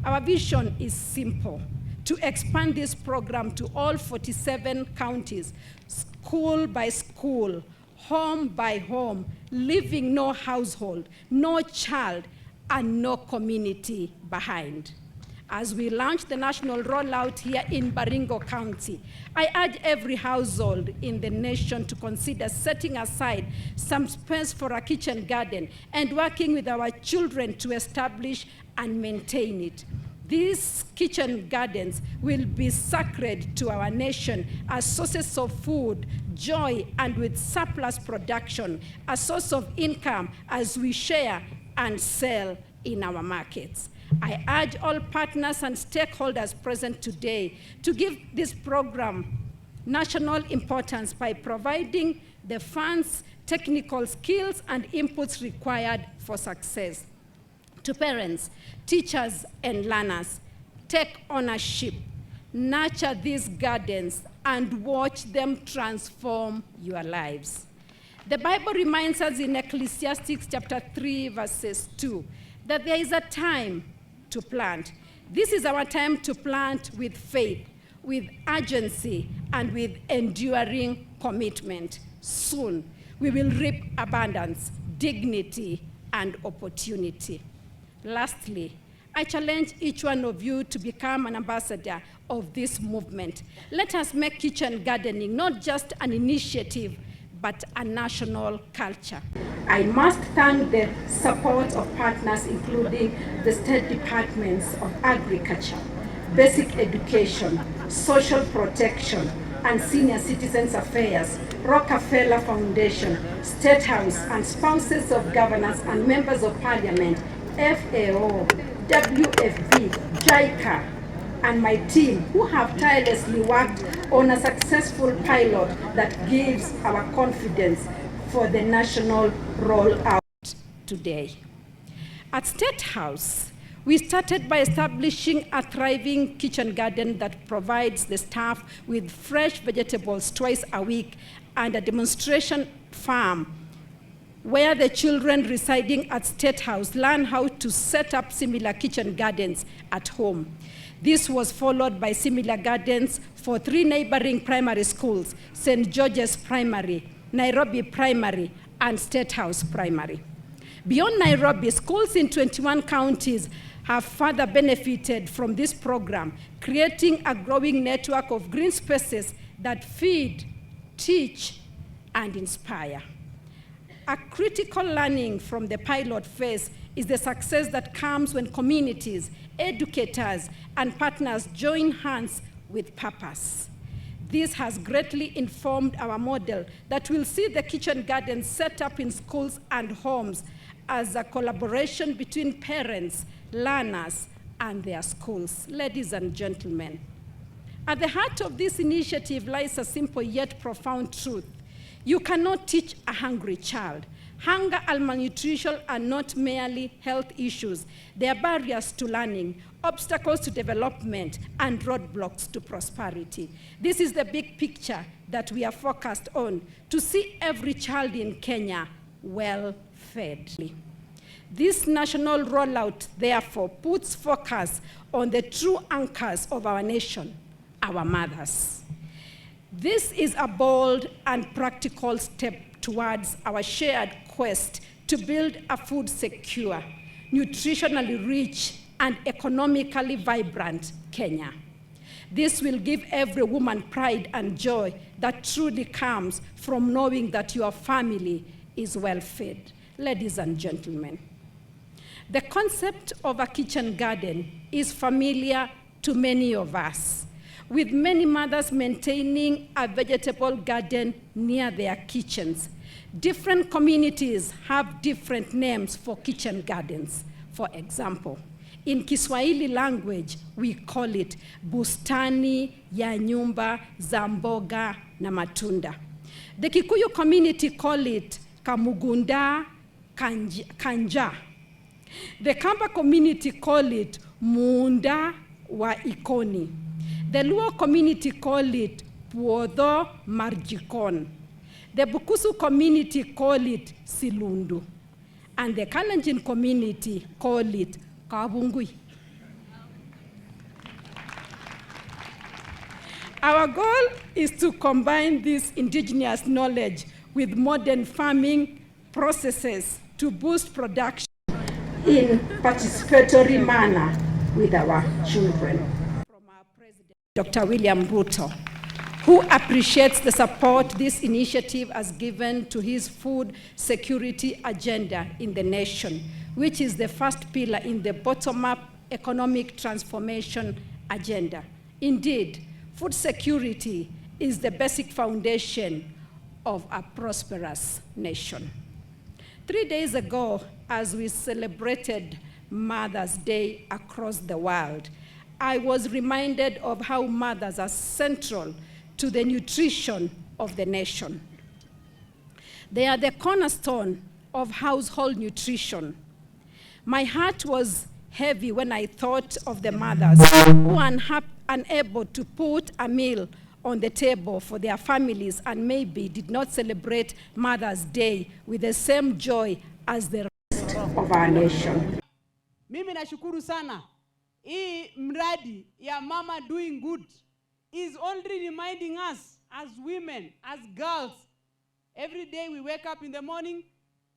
Our vision is simple: to expand this program to all 47 counties, school by school, home by home, leaving no household, no child, and no community behind. As we launch the national rollout here in Baringo County, I urge every household in the nation to consider setting aside some space for a kitchen garden and working with our children to establish and maintain it. These kitchen gardens will be sacred to our nation as sources of food, joy, and with surplus production, a source of income as we share and sell in our markets. I urge all partners and stakeholders present today to give this program national importance by providing the funds, technical skills, and inputs required for success. To parents, teachers, and learners, take ownership, nurture these gardens, and watch them transform your lives. The Bible reminds us in Ecclesiastes chapter 3, verses 2, that there is a time to plant. This is our time to plant with faith, with urgency, and with enduring commitment. Soon, we will reap abundance, dignity, and opportunity. Lastly, I challenge each one of you to become an ambassador of this movement. Let us make kitchen gardening not just an initiative, but a national culture. I must thank the support of partners, including the state departments of agriculture, basic education, social protection, and senior citizens affairs, Rockefeller Foundation, State House, and spouses of governors and members of parliament, FAO, WFP, JICA, and my team, who have tirelessly worked on a successful pilot that gives our confidence for the national rollout today. At State House, we started by establishing a thriving kitchen garden that provides the staff with fresh vegetables twice a week and a demonstration farm where the children residing at State House learn how to set up similar kitchen gardens at home. This was followed by similar gardens for 3 neighboring primary schools: St. George's Primary, Nairobi Primary, and State House Primary. Beyond Nairobi, schools in 21 counties have further benefited from this program, creating a growing network of green spaces that feed, teach, and inspire. A critical learning from the pilot phase is the success that comes when communities, educators, and partners join hands with purpose. This has greatly informed our model that will see the kitchen gardens set up in schools and homes as a collaboration between parents, learners, and their schools. Ladies and gentlemen, at the heart of this initiative lies a simple yet profound truth. You cannot teach a hungry child. Hunger and malnutrition are not merely health issues. They are barriers to learning, obstacles to development, and roadblocks to prosperity. This is the big picture that we are focused on, to see every child in Kenya well fed. This national rollout, therefore, puts focus on the true anchors of our nation, our mothers. This is a bold and practical step towards our shared quest to build a food secure, nutritionally rich, and economically vibrant Kenya. This will give every woman pride and joy that truly comes from knowing that your family is well fed. Ladies and gentlemen, the concept of a kitchen garden is familiar to many of us, with many mothers maintaining a vegetable garden near their kitchens. Different communities have different names for kitchen gardens. For example, in Kiswahili language, we call it bustani ya nyumba za mboga na matunda. The Kikuyu community call it kamugunda kanja. The Kamba community call it munda wa ikoni. The Luo community call it puodho marjikon. The Bukusu community call it silundu. And the Kalenjin community call it kabungui. Our goal is to combine this indigenous knowledge with modern farming processes to boost production in participatory manner with our children. From our President, Dr. William Ruto, who appreciates the support this initiative has given to his food security agenda in the nation, which is the first pillar in the bottom-up economic transformation agenda. Indeed, food security is the basic foundation of a prosperous nation. 3 days ago, as we celebrated Mother's Day across the world, I was reminded of how mothers are central to the nutrition of the nation. They are the cornerstone of household nutrition. My heart was heavy when I thought of the mothers who are unable to put a meal on the table for their families and maybe did not celebrate Mother's Day with the same joy as the rest of our nation. Mimi nashukuru sana. Hii mradi ya Mama Doing Good is only reminding us as women, as girls, every day we wake up in the morning,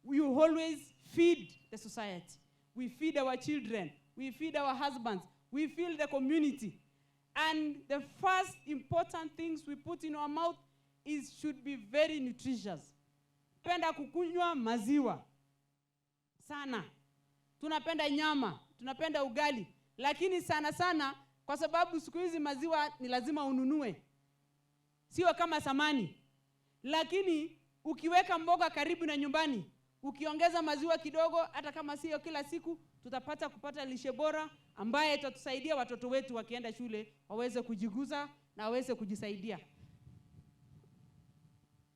we always feed the society. We feed our children, we feed our husbands, we feed the community. And the first important things we put in our mouth should be very nutritious. Tunapenda kukunywa maziwa sana. Tunapenda nyama, tunapenda ugali. Lakini sana sana, kwa sababu siku hizi maziwa ni lazima ununue. Sio kama zamani. Lakini ukiweka mboga karibu na nyumbani, ukiongeza maziwa kidogo, hata kama sio kila siku, kupata lishe bora ambaye itatusaidia watoto wetu wakienda shule waweze kujiguza na waweze kujisaidia.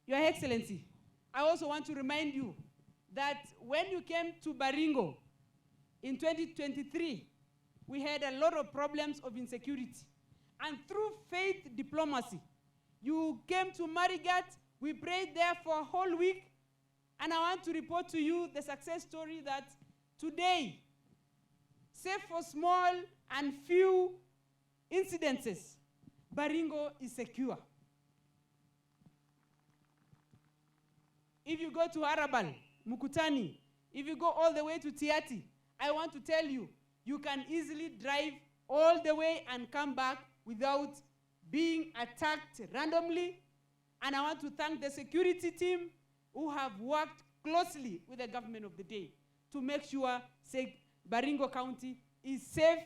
Your Excellency, I also want to remind you that when you came to Baringo in 2023, we had a lot of problems of insecurity. And through faith diplomacy, you came to Marigat, we prayed there for a whole week, and I want to report to you the success story that today, save for small and few incidences, Baringo is secure. If you go to Arabal, Mukutani, if you go all the way to Tiati, I want to tell you, you can easily drive all the way and come back without being attacked randomly. And I want to thank the security team who have worked closely with the government of the day to make sure Baringo County is safe,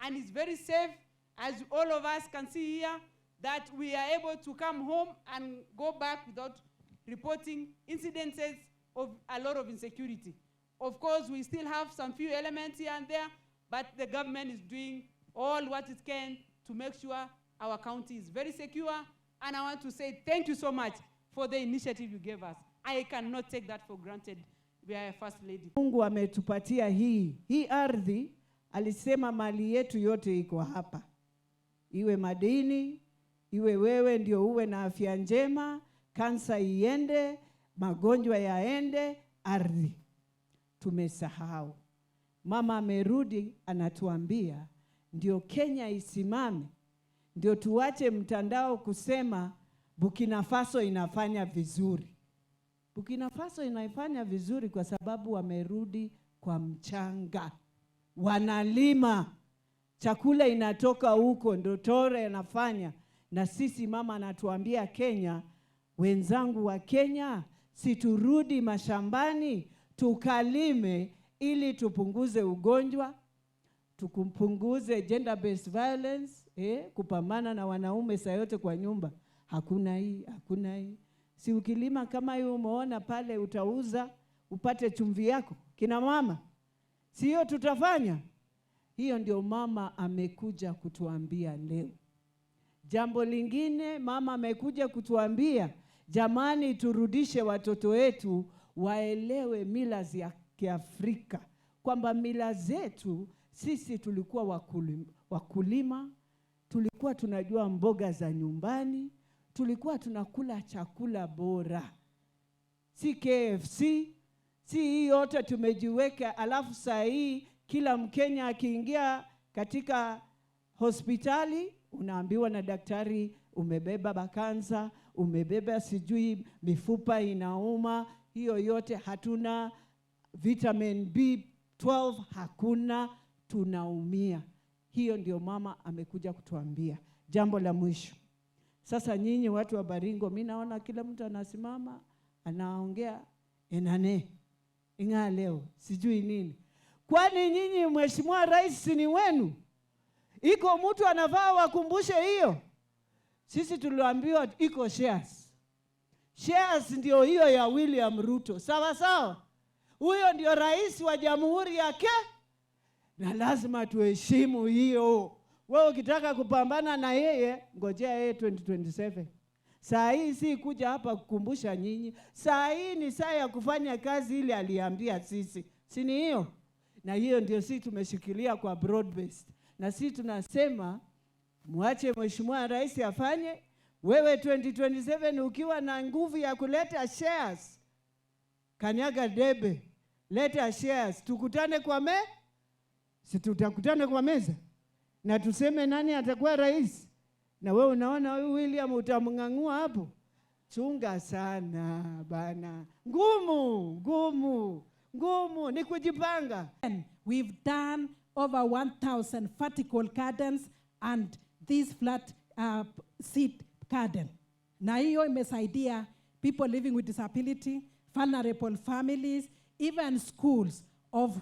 and is very safe, as all of us can see here, that we are able to come home and go back without reporting incidences of a lot of insecurity. Of course, we still have some few elements here and there, but the government is doing all what it can to make sure our county is very secure. And I want to say thank you so much for the initiative you gave us. I cannot take that for granted. We are a First Lady. Mungu ametupatia hii ardhi, alisema mali yetu yote iko hapa. Iwe madini, iwe wewe ndio uwe na afya njema, kansa iende, magonjwa yaende, ardhi. Tumesahau. Mama amerudi anatuambia ndio Kenya isimame, ndio tuache mtandao kusema Burkina Faso inafanya vizuri. Burkina Faso inafanya vizuri kwa sababu wamerudi kwa mchanga. Wanalima. Chakula inatoka huko, ndio Tore anafanya. Na sisi mama anatuambia Kenya, wenzangu wa Kenya, siturudi mashambani, tukalime ili tupunguze ugonjwa, tupunguze gender based violence, kupambana na wanaume saa yote kwa nyumba. Hakuna hii. Si ukilima kama hiyo umeona pale utauza, upate chumvi yako. Kina mama, sio tutafanya? Hiyo ndio mama amekuja kutuambia leo. Jambo lingine mama amekuja kutuambia, jamani turudishe watoto wetu waelewe mila za Kiafrika. Kwamba mila zetu sisi tulikuwa wakulima, tulikuwa tunajua mboga za nyumbani, tulikuwa tunakula chakula bora. Si KFC, si hii yote tumejiweka, alafu saa hii kila Mkenya akiingia katika hospitali unaambiwa na daktari umebeba bakanza, umebeba sijui mifupa inauma, hiyo yote hatuna. Vitamin B12 hakuna, tunaumia. Hiyo ndio mama amekuja kutuambia. Jambo la mwisho. Sasa nyinyi watu wa Baringo, mimi naona kila mtu anasimama, anaongea enane. Inga leo, sijui nini. Kwani nyinyi Mheshimiwa Rais ni wenu? Iko mtu anafaa wakumbushe hiyo? Sisi tuliambiwa iko shares. Shares ndio hiyo ya William Ruto. Sawa sawa? Huyo ndio rais wa jamhuri yake. Na lazima tuheshimu hiyo. Wewe ukitaka kupambana na yeye, ngojea yeye 2027. Saa hii si kuja hapa kukumbusha nyinyi. Saa hii ni saa ya kufanya kazi ile aliambia sisi. Si ni hiyo? Na hiyo ndio sisi tumeshikilia kwa broad based. Na sisi tunasema muache Mheshimiwa Rais afanye. Wewe 2027 ukiwa na nguvu ya kuleta shares, kanyaga debe, leta shares, tukutane kwa si tutakutane kwa meza na tuseme nani atakuwa rais. Na wewe unaona huyu William utamngangua hapo? Chunga sana bana. Ngumu ni kujipanga. We've done over 1,000 vertical gardens and this flat seed garden. Na hiyo imesaidia people living with disability, vulnerable families, even schools of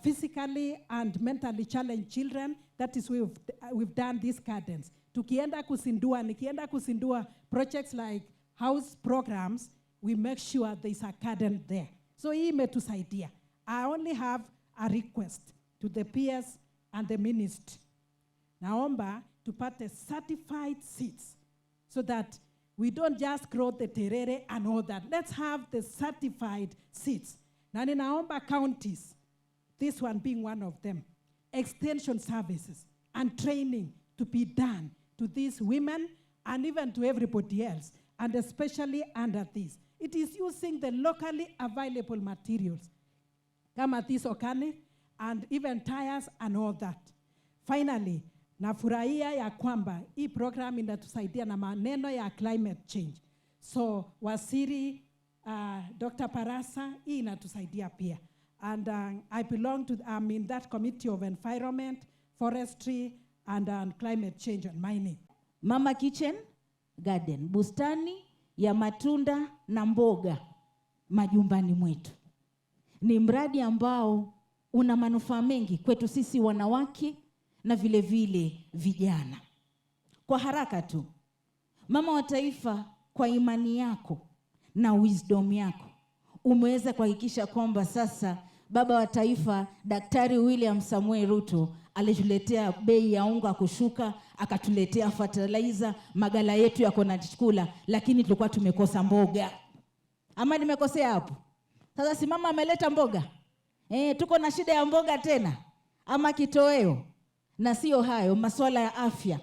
physically and mentally challenged children. That is we've done these gardens. Nikienda kusindua projects like house programs, we make sure there's a garden there. So hii imetusaidia. I only have a request to the peers and the ministry. Naomba tupate certified seeds so that we don't just grow the terere and all that. Let's have the certified seeds. Na ninaomba counties, this one being one of them, extension services and training to be done to these women and even to everybody else, and especially under this. It is using the locally available materials, kama this organic, and even tires and all that. Finally, nafurahia ya kwamba hii program inatusaidia na maneno ya climate change. So Waziri Dr. Parasa, hii inatusaidia pia. And I belong to, I'm in that committee of environment, forestry, and climate change and mining. Mama Kitchen Garden, bustani ya matunda na mboga majumbani mwetu. Ni mradi ambao una manufaa mengi kwetu sisi wanawake na vile vile vijana. Kwa haraka tu, mama wa taifa, kwa imani yako na wisdom yako, umeweza kuhakikisha kwamba sasa baba wa taifa Daktari William Samuel Ruto alituletea bei ya unga kushuka, akatuletea fertilizer, magala yetu yako na chakula, lakini tulikuwa tumekosa mboga. Ama nimekosea hapo? Sasa si mama ameleta mboga? Tuko na shida ya mboga tena ama kitoweo? Na sio hayo, masuala ya afya.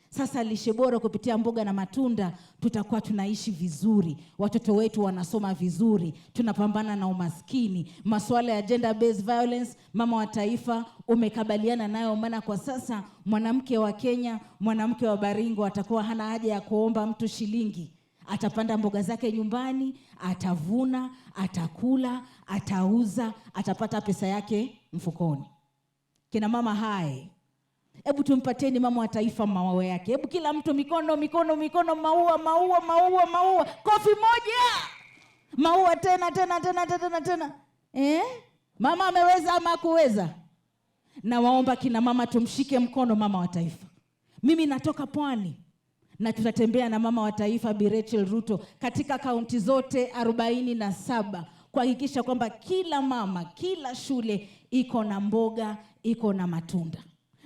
Sasa lishe bora kupitia mboga na matunda, tutakuwa tunaishi vizuri, watoto wetu wanasoma vizuri, tunapambana na umaskini. Masuala ya gender based violence, mama wa taifa umekabiliana nayo, maana kwa sasa mwanamke wa Kenya, mwanamke wa Baringo atakuwa hana haja ya kuomba mtu shilingi. Atapanda mboga zake nyumbani, atavuna, atakula, atauza, atapata pesa yake mfukoni. Kina mama hai, hebu tumpateni mama wa taifa maua yake. Hebu kila mtu mikono, maua. Kofi moja. Maua tena. Mama ameweza ama kuweza? Na waomba kina mama tumshike mkono mama wa taifa. Mimi natoka Pwani na tutatembea na mama wa taifa Bi Rachel Ruto katika kaunti zote 47 kuhakikisha kwamba kila mama, kila shule iko na mboga, iko na matunda.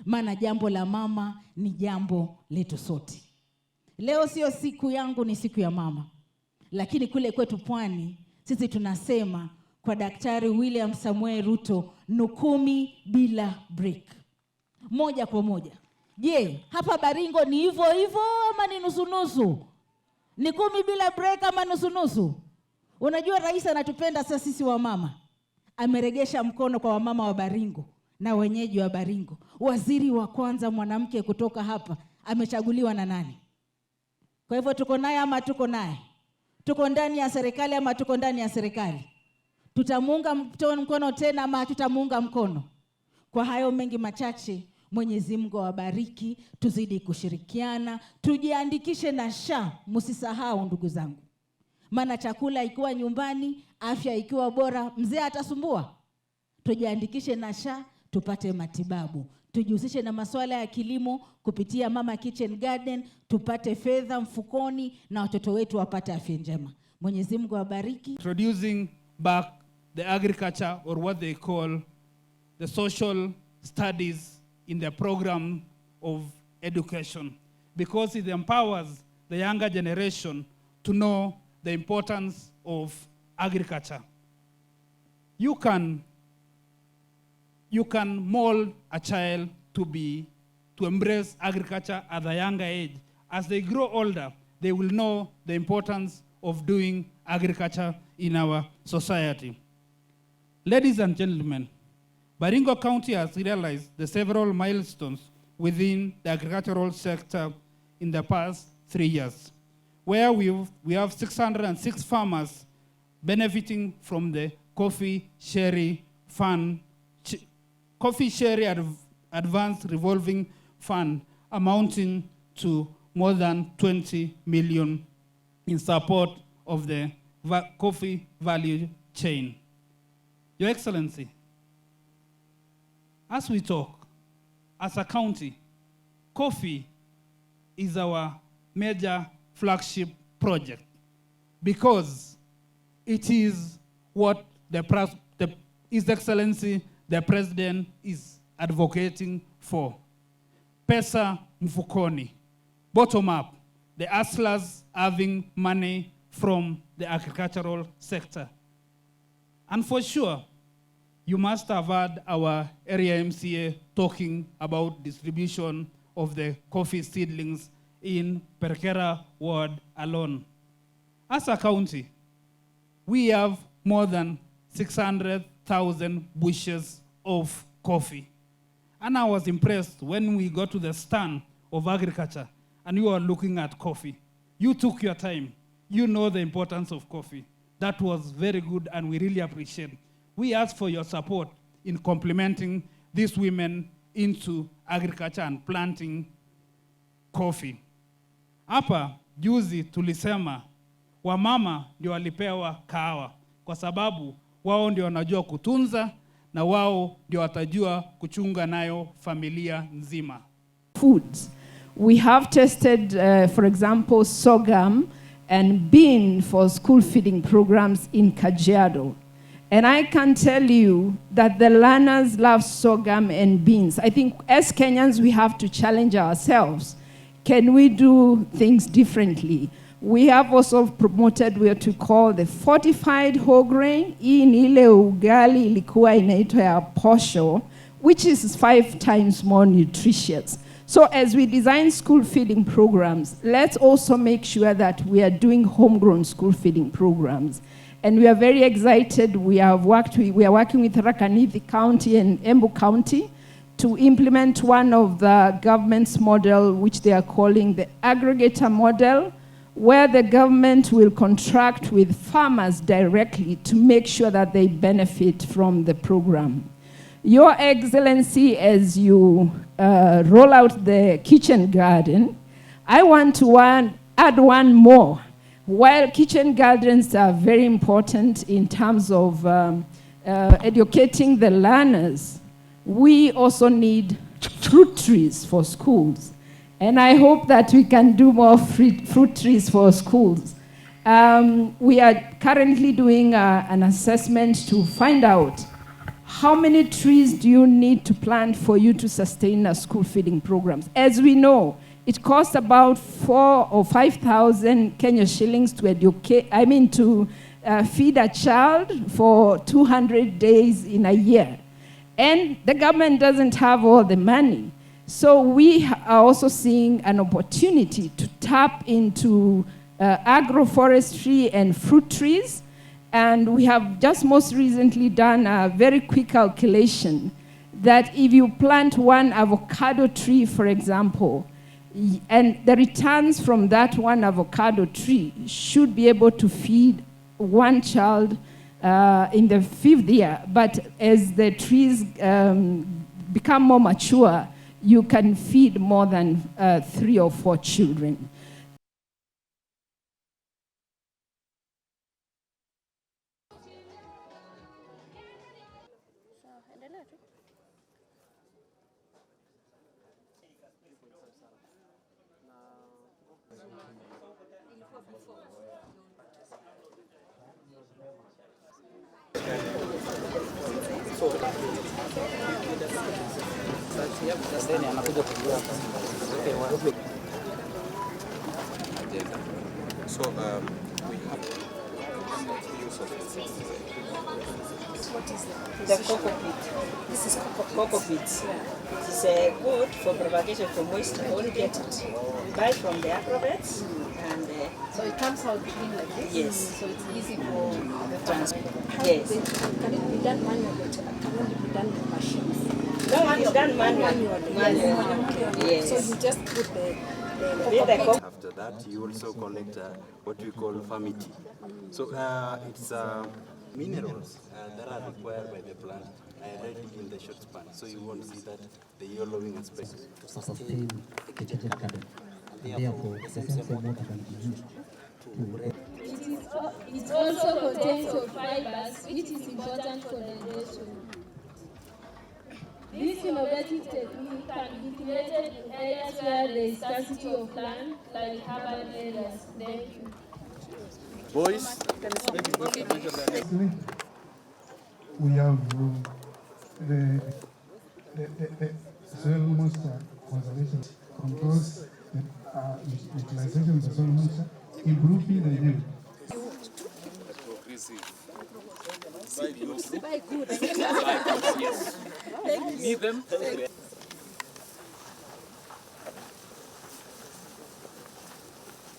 Maana jambo la mama ni jambo letu sote. Leo sio siku yangu, ni siku ya mama. Lakini kule kwetu Pwani sisi tunasema kwa Daktari William Samuel Ruto, nukumi bila break. Moja kwa moja. Je, hapa Baringo ni hivyo ama ni nusu? Ni 10 bila break ama nusu? Unajua rais anatupenda sasa sisi wa mama. Ameregesha mkono kwa wamama wa Baringo na wenyeji wa Baringo. Waziri wa kwanza mwanamke kutoka hapa amechaguliwa na nani? Kwa hivyo tuko naye ama tuko naye? Tuko ndani ya serikali ama tuko ndani ya serikali? Tutamuunga mkono tena ama hatutamuunga mkono? Kwa hayo mengi machache, Mwenyezi Mungu awabariki, tuzidi kushirikiana, tujiandikishe na SHA, msisahau ndugu zangu. Maana chakula ikiwa nyumbani, afya ikiwa bora, mzee atasumbua. Tujiandikishe na SHA, tupate matibabu. Tujihusishe na masuala ya kilimo kupitia Mama Kitchen Garden, tupate fedha mfukoni na watoto wetu wapate afya njema. Mwenyezi Mungu awabariki. Introducing back the agriculture, or what they call the social studies, in the program of education, because it empowers the younger generation to know the importance of agriculture. You can mold a child to embrace agriculture at a younger age. As they grow older, they will know the importance of doing agriculture in our society. Ladies and gentlemen, Baringo County has realized the several milestones within the agricultural sector in the past 3 years, where we have 606 farmers benefiting from the Coffee Sherry Advanced Revolving Fund, amounting to more than 20 million in support of the coffee value chain. Your Excellency, as we talk, as a county, coffee is our major flagship project because it is what His Excellency, the President, is advocating for. Pesa mfukoni, bottom up, the hustlers having money from the agricultural sector. And for sure, you must have heard our area MCA talking about distribution of the coffee seedlings in Perkera ward alone. As a county, we have more than 600,000 bushels of coffee. And I was impressed when we got to the stand of agriculture and you were looking at coffee. You took your time. You know the importance of coffee. That was very good and we really appreciate it. We ask for your support in complementing these women into agriculture and planting coffee. Hapa juzi tulisema wamama ndio walipewa kahawa kwa sababu wao ndio wanajua kutunza na wao ndio watajua kuchunga nayo familia nzima. Foods. We have tested, for example, sorghum and bean for school feeding programs in Kajiado. And I can tell you that the learners love sorghum and beans. I think as Kenyans, we have to challenge ourselves. Can we do things differently? We have also promoted what we call the fortified whole grain. Hii ni ile ugali ilikuwa inaitwa ya posho, which is 5 times more nutritious. So as we design school feeding programs, let's also make sure that we are doing homegrown school feeding programs. And we are very excited. We are working with Rakanithi County and Embu County to implement one of the government's model, which they are calling the aggregator model, where the government will contract with farmers directly to make sure that they benefit from the program. Your Excellency, as you roll out the kitchen garden, I want to add one more. While kitchen gardens are very important in terms of educating the learners, we also need fruit trees for schools. And I hope that we can do more fruit trees for schools. We are currently doing an assessment to find out how many trees do you need to plant for you to sustain a school feeding programs. As we know, it costs about 4,000 or 5,000 Kenya shillings to feed a child for 200 days in a year. And the government doesn't have all the money. So we are also seeing an opportunity to tap into agroforestry and fruit trees. And we have just most recently done a very quick calculation that if you plant one avocado tree, for example, And the returns from that one avocado tree should be able to feed one child in the 5th year. But as the trees become more mature, you can feed more than 3 or 4 children. So we have use of What is that? The cocoa peat. This is Cocoa peats. Yeah. It's good for propagation from moist soil. Get it. Buy from the acrobats and So it comes out clean like this? Yes. So it's easy for the transport. How Yes. Can it be done manually? Can it be done with machines? No, it's done manually. Yes. So you just put the After that, you also collect what we call famity. So it's minerals that are required by the plant already in the short span. So you won't see that the yellowing aspect. To sustain the garden. And therefore, the same water can be used to It also contains of fibers, which is important for digestion. This innovative technique can be created in areas where there is scarcity of land, like urban areas. Thank you. Boys, we have the soil moisture conservation controls the utilization of the soil moisture, improving the yield. Buy good. Buy good. Yes. Need them.